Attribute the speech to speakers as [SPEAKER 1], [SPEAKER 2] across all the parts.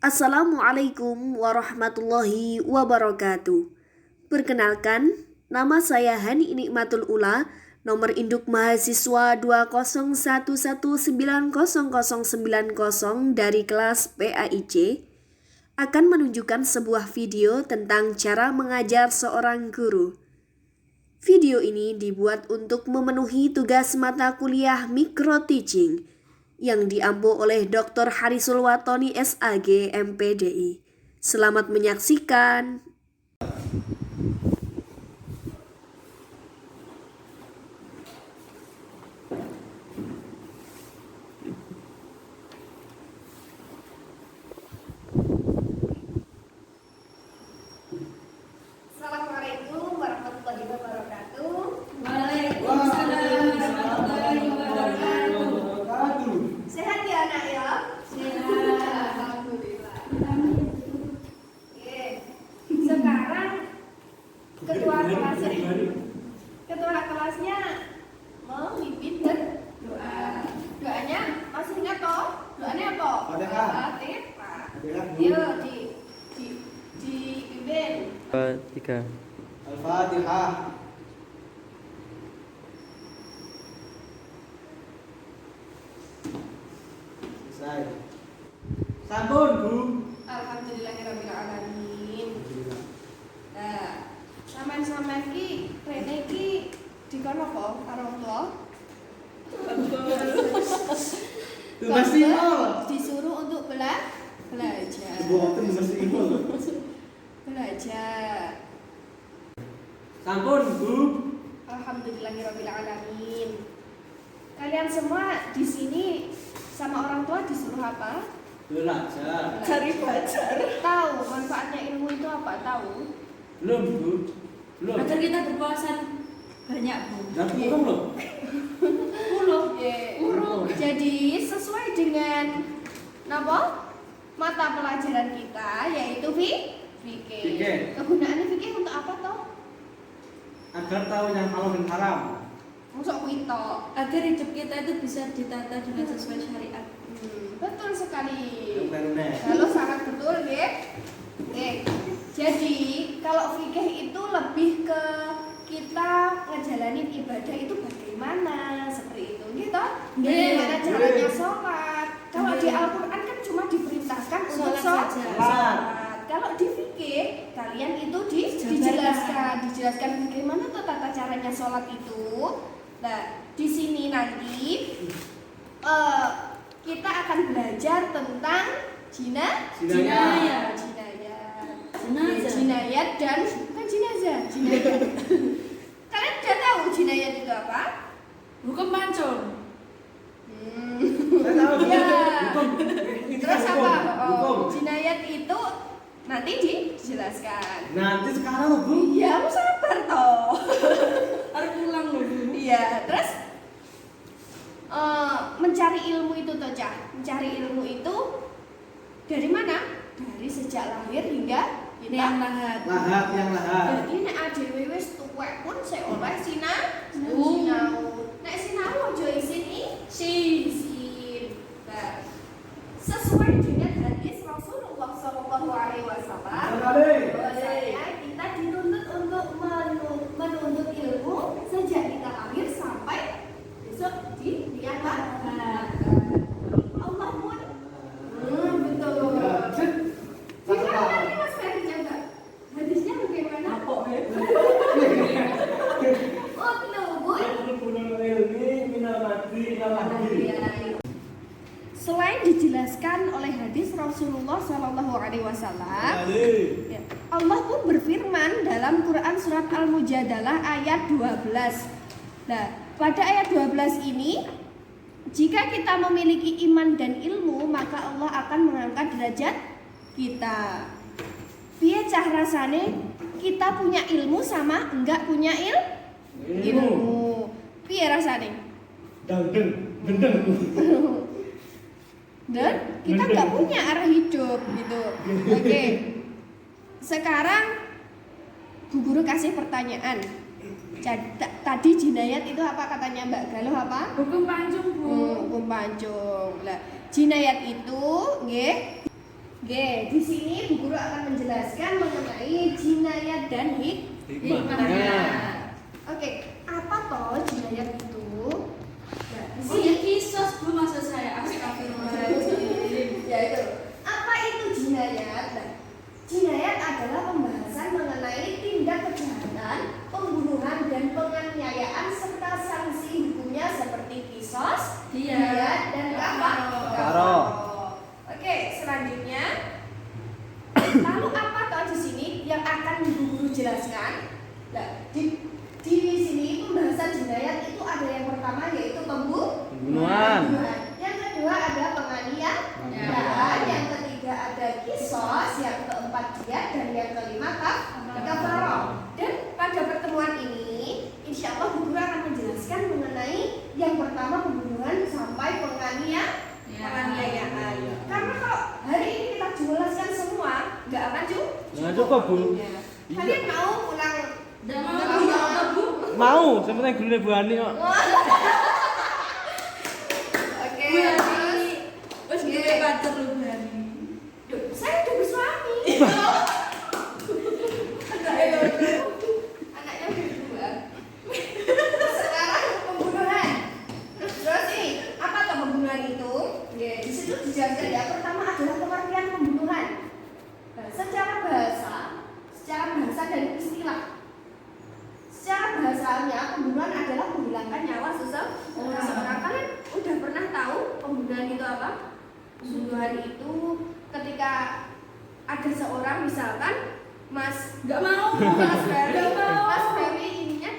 [SPEAKER 1] Assalamualaikum warahmatullahi wabarakatuh. Perkenalkan, nama saya Hani Nikmatul Ula, nomor induk mahasiswa 201119090 dari kelas PAIC, akan menunjukkan sebuah video tentang cara mengajar seorang guru. Video ini dibuat untuk memenuhi tugas mata kuliah Micro Teaching yang diampu oleh Dr. Harisul Watoni SAG MPDI. Selamat menyaksikan. Assalamualaikum warahmatullahi wabarakatuh.
[SPEAKER 2] Waalaikumsalam warahmatullahi wabarakatuh.
[SPEAKER 1] Sehat ya anak ya?
[SPEAKER 2] Sehat.
[SPEAKER 1] Alhamdulillah. Oke. Sekarang ketua kelasnya memimpin berdoa. Doanya masih ingat toh? Doanya apa?
[SPEAKER 3] Fatihah.
[SPEAKER 1] Fatihah. Yuk dipimpin.
[SPEAKER 4] 3.
[SPEAKER 3] Al-Fatihah. Selesai. Sampun, Bu.
[SPEAKER 1] Alhamdulillahirrahmanirrahim. Nah, sampean ki rene ki dikon apa karo wong tuwa?
[SPEAKER 3] Tugas imol.
[SPEAKER 1] Disuruh untuk belajar.
[SPEAKER 3] Boten tugas imol.
[SPEAKER 1] Belajar.
[SPEAKER 3] Sampun, Bu.
[SPEAKER 1] Alhamdulillahirrahmanirrahim. Kalian semua di sini sama orang tua disuruh apa?
[SPEAKER 3] Belajar.
[SPEAKER 1] Cari belajar. Tahu manfaatnya ilmu itu apa? Tahu?
[SPEAKER 3] Belum, Bu. Belum.
[SPEAKER 2] Agar kita berwawasan banyak, Bu.
[SPEAKER 3] Nah, belum loh.
[SPEAKER 1] Urut. Jadi sesuai dengan napa? Mata pelajaran kita yaitu fikih.
[SPEAKER 3] Fikih.
[SPEAKER 1] Kegunaannya fikih untuk apa toh?
[SPEAKER 3] Agar tahu yang halal dan haram.
[SPEAKER 1] Masuk kuwi tok.
[SPEAKER 2] Agar hidup kita itu bisa ditata dengan sesuai syariat.
[SPEAKER 1] Betul sekali.
[SPEAKER 3] Bener.
[SPEAKER 1] Kalau sangat betul, nggih. Jadi, kalau fikih itu lebih ke kita ngejalanin ibadah itu bagaimana, seperti itu, gitu. Bagaimana caranya sholat. Kalau di Al-Quran kan cuma diperintahkan untuk
[SPEAKER 2] Sholat saja.
[SPEAKER 1] sholat. Kalau di fikih, kalian itu dijelaskan bagaimana tuh tata caranya sholat itu. Nah, di sini nanti kita akan belajar tentang jinayat dan bukan jenazah. Jinayat. Kalian udah tahu jinayat itu apa?
[SPEAKER 2] Hukum pancung.
[SPEAKER 3] Saya tahu.
[SPEAKER 1] Ya.
[SPEAKER 3] Hukum.
[SPEAKER 1] Terus apa?
[SPEAKER 3] Hukum.
[SPEAKER 1] Jinayat itu nanti dijelaskan.
[SPEAKER 3] Nanti sekarang loh, Bu.
[SPEAKER 1] Iya, aku sabar toh.
[SPEAKER 2] Harus pulang loh, Bu.
[SPEAKER 1] Iya, terus mencari ilmu itu toh, Cah. Mencari ilmu itu dari mana? Dari sejak lahir hingga
[SPEAKER 2] Yang lahat.
[SPEAKER 3] Lahat yang lahat.
[SPEAKER 1] Jadi nek adewe wis tuwek pun sik oleh sinau. Nek sinau aja isin isin. Nah, sesuai dengan hadis Rasulullah SAW, bahwasanya kita dituntut untuk menuntut ilmu sejak kita lahir sampai besok di kiamat. Allah pun betul. Gimana nih Mas Ferry coba? Hadisnya bagaimana? Selain dijelaskan oleh hadis Rasulullah SAW, ya, Allah pun berfirman dalam Quran surat Al-Mujadalah ayat 12. Nah, pada ayat 12 ini, jika kita memiliki iman dan ilmu, maka Allah akan mengangkat derajat kita. Piye cah rasane kita punya ilmu sama enggak punya ilmu? Piye rasane?
[SPEAKER 3] Gendeng.
[SPEAKER 1] Dan kita nggak punya arah hidup gitu. Oke. Sekarang Bu Guru kasih pertanyaan. Tadi jinayat itu apa katanya Mbak Galuh apa?
[SPEAKER 2] Hukum pancung, Bu.
[SPEAKER 1] Hukum pancung. Lah, jinayat itu nggih Oke, di sini Bu Guru akan menjelaskan mengenai jinayat dan hikmahnya. Oke, apa toh jinayat itu? Nah, di sini
[SPEAKER 2] kisos Bu maksud saya. Astagfirullahaladzim.
[SPEAKER 1] ya itu. Apa itu jinayat? Nah, jinayat adalah pembahasan mengenai tindak kejahatan, pembunuhan dan penganiayaan serta sanksi hukumnya seperti kisos, diyat dan
[SPEAKER 3] Kafaro.
[SPEAKER 1] Oke, selanjutnya. Lalu apa toh di sini yang akan Bu Guru jelaskan? Nah, di sini pembahasan jinayat itu ada yang pertama yaitu pembunuhan. Yang kedua ada penganiayaan. Yang ketiga ada kisos. Yang keempat diyat dan yang kelima kafaro. Dan pada pertemuan ini, insya Allah Bu Guru akan menjelaskan mengenai yang pertama pembunuhan sampai penganiayaan. Karena kalau hari ini kita jelaskan semua, nggak akan
[SPEAKER 3] cukup Bu.
[SPEAKER 1] Kalian mau pulang?
[SPEAKER 3] Mau, sebenarnya gulune Bu Ani kok.
[SPEAKER 1] Oke,
[SPEAKER 2] Wes duwe pacar lu Bani.
[SPEAKER 1] Duh, saya udah bersuami. Anaknya udah dua. Sekarang pembunuhan. Terus ini apa tuh pembunuhan itu? Ya, di situ dijelaskan ya. Pertama adalah pengertian pembunuhan. Nah, secara bahasa dan istilah. Secara bahasanya pembunuhan adalah menghilangkan nyawa seseorang. Kalian udah pernah tahu pembunuhan itu apa? Pembunuhan itu ketika ada seorang misalkan Mas Ferry ininya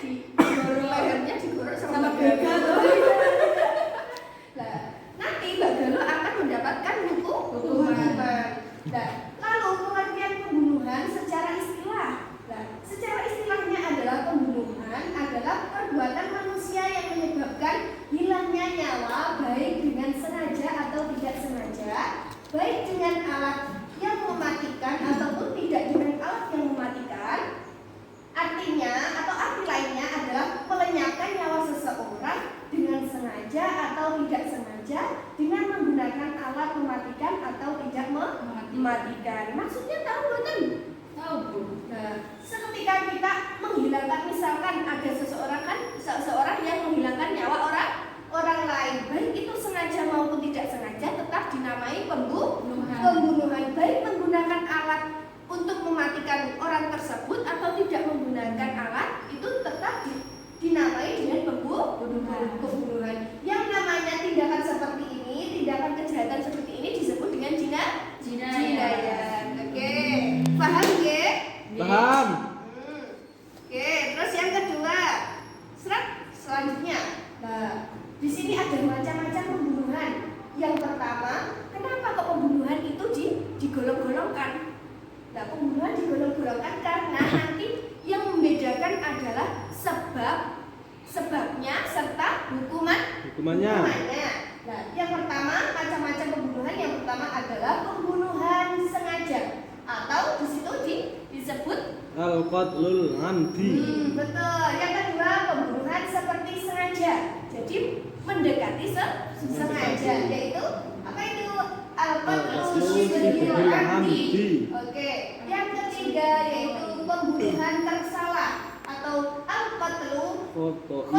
[SPEAKER 1] lehernya digorok sama gagal. Nah, nanti Mbak Galo akan mendapatkan hukuman. Nah, lalu pengertian pembunuhan secara istilah. Nah, secara istilahnya adalah pembunuhan adalah perbuatan manusia yang menyebabkan hilangnya nyawa baik dengan sengaja atau tidak sengaja, baik dengan alat yang mematikan ataupun tidak dengan alat yang mematikan. Artinya atau arti lainnya adalah melenyapkan nyawa seseorang dengan sengaja atau tidak sengaja dengan menggunakan alat mematikan atau tidak mematikan. Maksudnya tahu betul?
[SPEAKER 2] Tahu Bu.
[SPEAKER 1] Nah, seketika kita menghilangkan, misalkan ada seseorang yang menghilangkan nyawa orang lain, baik itu sengaja maupun tidak sengaja, tetap dinamai pembunuhan. Baik menggunakan alat untuk mematikan orang tersebut atau tidak menggunakan alat, itu tetap dinamai dengan pembunuhan. Yang namanya tindakan seperti ini, tindakan kejahatan seperti ini disebut dengan jinayat. Oke, paham ya?
[SPEAKER 3] Paham.
[SPEAKER 1] Oke, terus yang kedua, selanjutnya. Nah, di sini ada macam-macam pembunuhan. Yang pertama, kenapa kok pembunuhan itu digolong-golongkan? Nah, pembunuhan digolong-golongkan karena nanti yang membedakan adalah sebabnya serta hukumannya. Nah, yang pertama macam-macam pembunuhan. Yang pertama adalah pembunuhan sengaja atau di situ disebut
[SPEAKER 3] al-qatlul amdi.
[SPEAKER 1] Betul. Yang kedua pembunuhan seperti sengaja. Jadi mendekati sengaja, yaitu apa itu? Al-qatlul shibhil amdi. Oke. Yang ketiga yaitu pembunuhan tersalah atau al-qatlu khoto'i.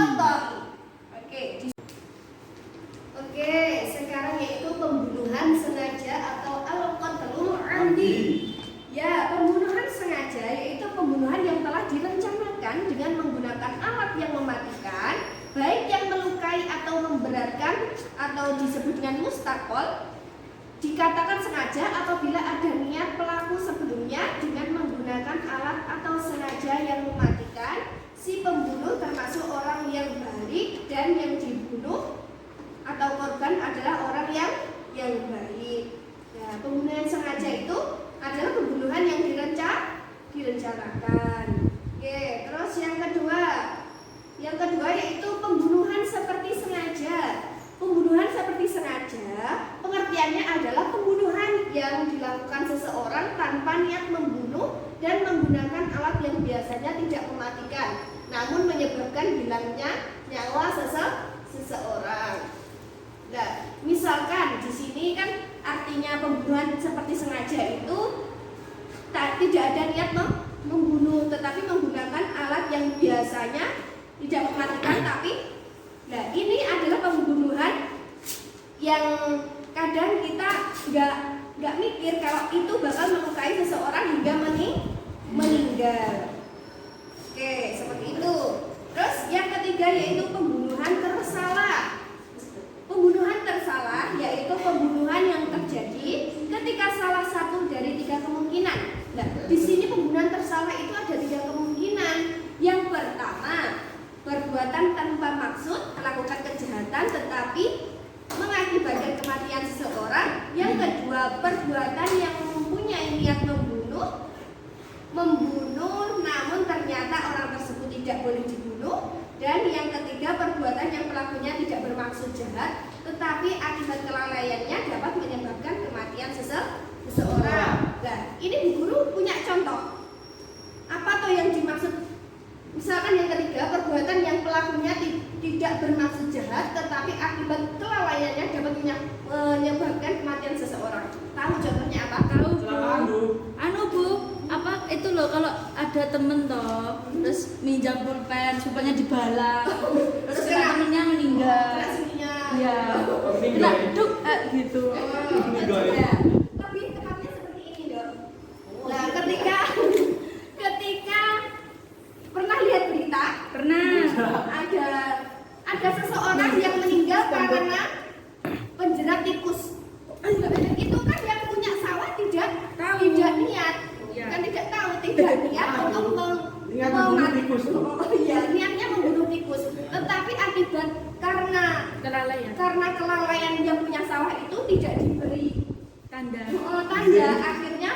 [SPEAKER 1] Oke, sekarang yaitu pembunuhan sengaja atau al-qatlu amdi. Ya, pembunuhan sengaja yaitu pembunuhan yang telah direncanakan dengan menggunakan alat yang mematikan, baik yang melukai atau memberatkan atau disebut dengan mustaqol. Dikatakan sengaja apabila ada niat pelaku sebelumnya dengan menggunakan alat atau sengaja yang mematikan si pembunuh, termasuk orang yang balik, dan yang dibunuh atau korban adalah orang yang baik. Nah, pembunuhan sengaja itu adalah pembunuhan yang direncanakan. Oke, terus yang kedua yaitu pembunuhan seperti sengaja. Pembunuhan seperti sengaja pengertiannya adalah pembunuhan yang dilakukan seseorang tanpa niat membunuh dan menggunakan alat yang biasanya tidak mematikan, namun menyebabkan hilangnya nyawa seseorang. Nah, misalkan di sini kan artinya pembunuhan seperti sengaja itu tidak ada niat membunuh, tetapi menggunakan alat yang biasanya tidak mematikan, tapi nah ini adalah pembunuhan yang kadang kita nggak mikir kalau itu bakal melukai seseorang hingga meninggal. Oke, seperti itu. Terus yang ketiga yaitu pembunuhan tersalah. Pembunuhan tersalah yaitu pembunuhan yang terjadi ketika salah satu dari 3 kemungkinan. Nah, di sini pembunuhan tersalah itu ada 3 kemungkinan. Yang pertama, perbuatan tanpa maksud melakukan kejahatan tetapi mengakibatkan kematian seseorang. Yang kedua, perbuatan yang mempunyai niat membunuh namun ternyata orang tersebut tidak boleh dibunuh. Dan yang ketiga, perbuatan yang pelakunya tidak bermaksud jahat tetapi akibat kelalaiannya dapat menyebabkan kematian seseorang. Nah, ini Bu Guru punya contoh. Apa tuh yang dimaksud? Misalkan yang ketiga, perbuatan yang pelakunya tidak bermaksud jahat tetapi akibat kelalaiannya dapat menyebabkan kematian seseorang. Tahu contohnya apa?
[SPEAKER 2] Tahu Bu. Bu, apa itu loh kalau ada temen toh terus minjam pulpen supaya dibalang terus temennya meninggal. Iya. Kena duk gitu.
[SPEAKER 1] Ya. Lebih tepatnya seperti ini dong. Nah, ketika pernah lihat berita?
[SPEAKER 2] Pernah.
[SPEAKER 1] Ada seseorang yang meninggal karena penjerat tikus. Itu kan yang punya sawah tidak niat, kan tidak tahu, tidak niat untuk membunuh tikus. Niatnya membunuh tikus. Tetapi akibat karena kelalaian yang punya sawah itu tidak diberi tanda, akhirnya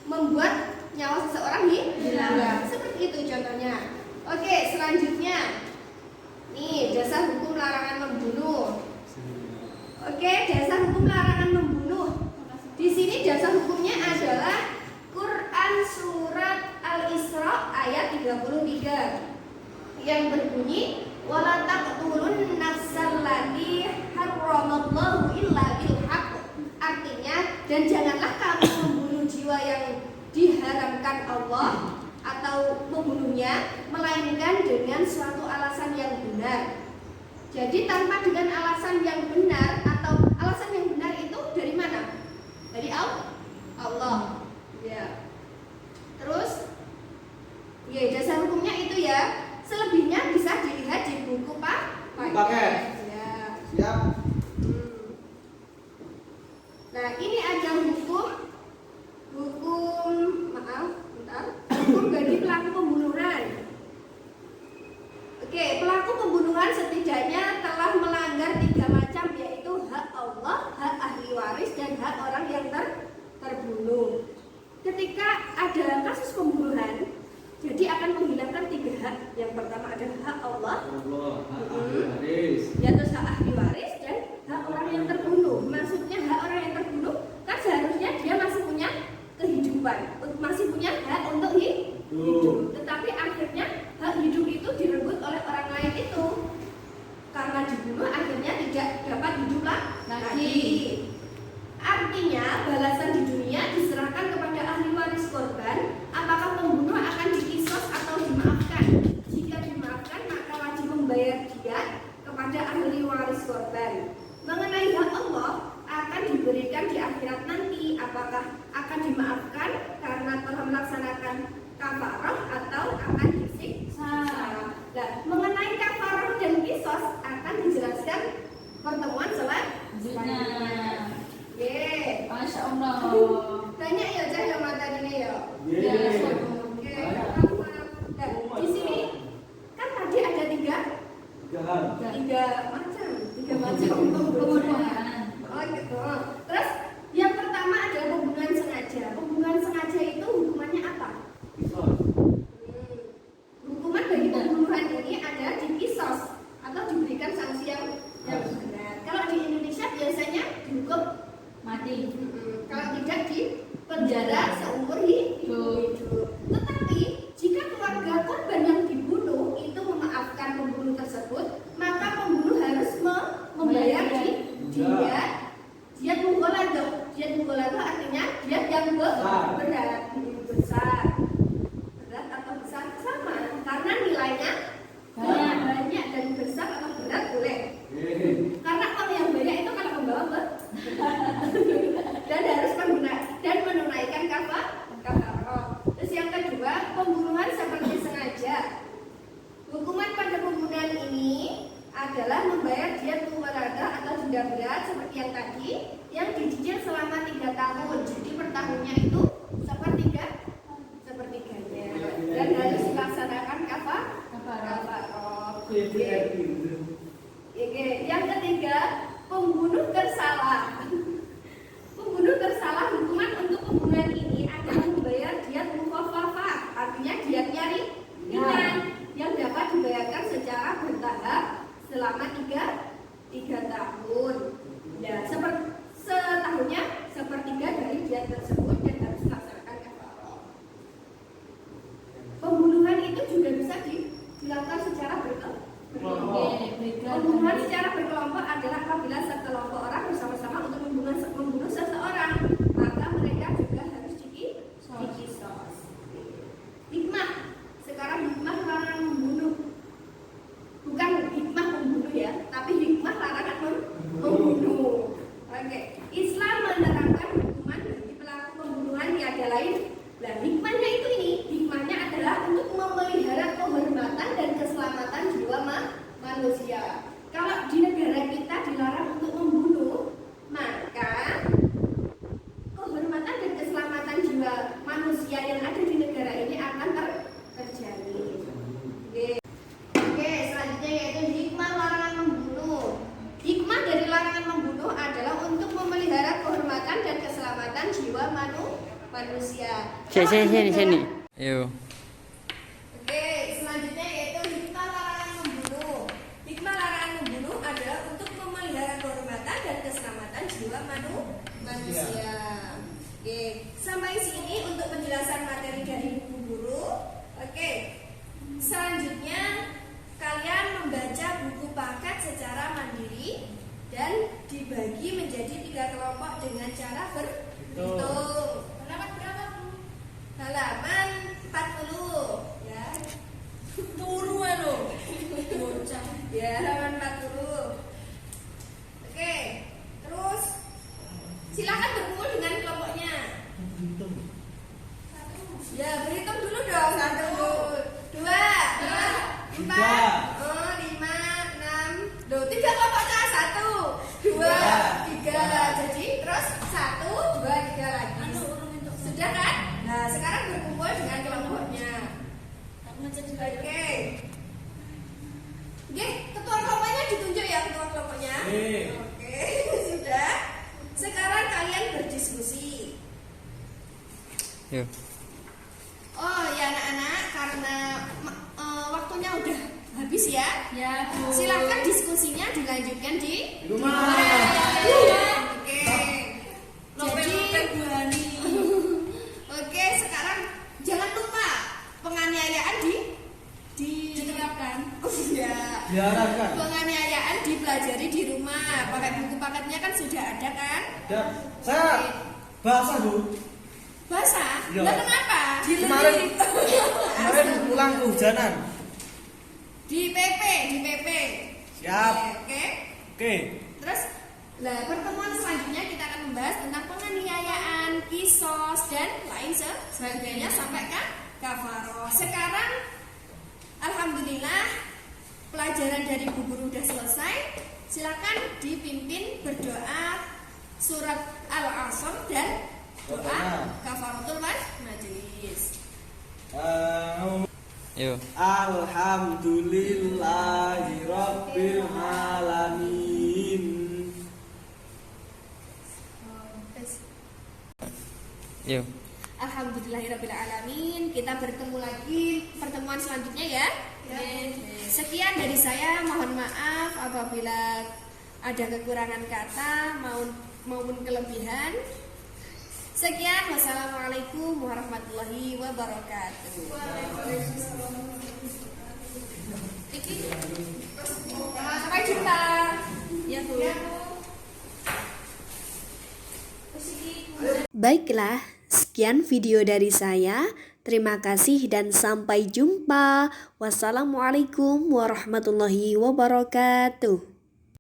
[SPEAKER 1] membuat nyawa seseorang hilang. Seperti itu contohnya. Oke, selanjutnya nih dasar hukum larangan membunuh. Oke, dasar hukum larangan membunuh. Di sini dasar hukumnya adalah Quran surat Al-Isra ayat 33 yang berbunyi wala taqtulun nafsal lati harramallahu illa bil haqq. Artinya, dan janganlah kamu membunuh jiwa yang diharamkan Allah atau membunuhnya melainkan dengan suatu alasan yang benar. Jadi tanpa dengan alasan yang benar, atau alasan yang benar itu dari mana? Dari Allah. Ya. Terus ya dasar hukumnya itu ya. Selebihnya bisa dilihat di buku paket. Ya.
[SPEAKER 3] Siap.
[SPEAKER 1] Nah, ini ada hukum bagi pelaku pembunuhan. Oke, pelaku pembunuhan setidaknya telah melanggar 3 macam, yaitu hak Allah, hak ahli waris, dan hak orang yang terbunuh. Ketika ada kasus pembunuhan, jadi akan menghilangkan 3 hak. Yang pertama adalah hak Allah,
[SPEAKER 3] hak ahli waris,
[SPEAKER 1] terus hak ahli waris, dan hak orang yang terbunuh. Maksudnya hak orang yang terbunuh kan seharusnya dia masih punya kehidupan, masih punya hak untuk hidup. Tetapi akhirnya hak hidup itu direbut oleh orang lain itu. Karena dibunuh akhirnya tidak dapat hidup lagi. Artinya balasan di dunia diserahkan kepada ahli waris korban. Apakah pembunuh akan dikisos atau dimaafkan? Jika dimaafkan maka wajib membayar diat kepada ahli waris korban. Mengenai hak Allah akan diberikan di akhirat nanti. Apakah akan dimaafkan karena telah melaksanakan kafarah atau akan disiksa? Nah, mengenai kafarah dan kisos akan dijelaskan pertemuan selanjutnya.
[SPEAKER 2] Masya Allah.
[SPEAKER 1] Banyak ya cahaya mata gini ya. Oke. Nah, di sini kan tadi ada 3 macam pembunuhan. Oh gitu. Terus yang pertama adalah pembunuhan sengaja. Pembunuhan sengaja itu hukumannya apa? Hukuman bagi pembunuhan ini ada dikisos atau diberikan sanksi yang benar. Kalau di Indonesia biasanya dihukum
[SPEAKER 2] Mati.
[SPEAKER 1] Kalau tidak di penjara seumur hidup. Tetapi jika keluarga korban yang dibunuh itu memaafkan pembunuh tersebut, maka pembunuh harus membayar diat mughaladhah. Diat menerapkan hukuman bagi pelaku pembunuhan tiada lain. Nah, hikmahnya itu hikmahnya adalah untuk memelihara kehormatan dan keselamatan jiwa manusia. Kalau di negara kita dilarang untuk membunuh, maka kehormatan dan keselamatan jiwa manusia yang ada di negara ini akan terjamin. Oke, selanjutnya yaitu hikmah larangan membunuh. Hikmah dari larangan membunuh adalah untuk memelihara kehormatan dan keselamatan jiwa manusia.
[SPEAKER 4] Sini. Yo.
[SPEAKER 1] Oke, selanjutnya yaitu hikmah larangan membunuh. Hikmah larangan membunuh adalah untuk memelihara kehormatan dan keselamatan jiwa manusia. Oke, sampai sini untuk penjelasan materi dari buku guru. Oke, selanjutnya kalian membaca buku paket secara mandiri dan dibagi menjadi 3 kelompok dengan cara berhitung. Halaman berapa? Halaman 40 ya.
[SPEAKER 2] Turuan lo. Bocah.
[SPEAKER 1] Ya, halaman 40. Oke, terus silakan berkumpul dengan kelompoknya. Ya, berhitung dulu dong. 1, 2, 4, 5, 6. Loh, 3 kelompoknya. 1, 2, 3. Jadi terus 1, 2, 3 lagi. Sudah kan? Nah, sekarang berkumpul dengan kelompoknya. Oke. Oke, ketua kelompoknya ditunjuk ya, ketua kelompoknya. Oke, sudah. Sekarang kalian berdiskusi.
[SPEAKER 4] Yo.
[SPEAKER 1] Oh ya anak-anak, karena waktunya udah habis ya.
[SPEAKER 2] Ya, Bu.
[SPEAKER 1] Silakan diskusinya dilanjutkan di
[SPEAKER 3] rumah.
[SPEAKER 1] Oke.
[SPEAKER 2] Lope-lope Bu Hani.
[SPEAKER 1] Oke, sekarang jangan lupa penganiayaan
[SPEAKER 2] Diterapkan.
[SPEAKER 1] ya.
[SPEAKER 3] Diarahkan.
[SPEAKER 1] Penganiayaan dipelajari di rumah. Pakai buku paketnya kan sudah ada kan?
[SPEAKER 3] Dan saya basah Bu.
[SPEAKER 1] Basah?
[SPEAKER 3] Iya.
[SPEAKER 1] Lah kenapa?
[SPEAKER 3] Kemarin pulang kehujanan.
[SPEAKER 1] Di PP.
[SPEAKER 3] Siap.
[SPEAKER 1] Oke.
[SPEAKER 3] Oke.
[SPEAKER 1] Terus, nah pertemuan selanjutnya kita akan membahas tentang penganiayaan, kisos dan lain sebagainya sampai ke kafaroh. Sekarang, alhamdulillah pelajaran dari Bu Guru udah selesai. Silakan dipimpin berdoa surat Al-Asr dan doa kafaratul majlis.
[SPEAKER 4] Yo.
[SPEAKER 3] Alhamdulillahirabbil alamin.
[SPEAKER 4] Yo.
[SPEAKER 1] Alhamdulillahirabbil alamin. Kita bertemu lagi pertemuan selanjutnya ya. Sekian dari saya, mohon maaf apabila ada kekurangan kata maupun kelebihan. Sekian, wassalamualaikum warahmatullahi wabarakatuh. Sampai jumpa.
[SPEAKER 2] Ya, Bu.
[SPEAKER 5] Baiklah, sekian video dari saya. Terima kasih dan sampai jumpa. Wassalamualaikum warahmatullahi wabarakatuh.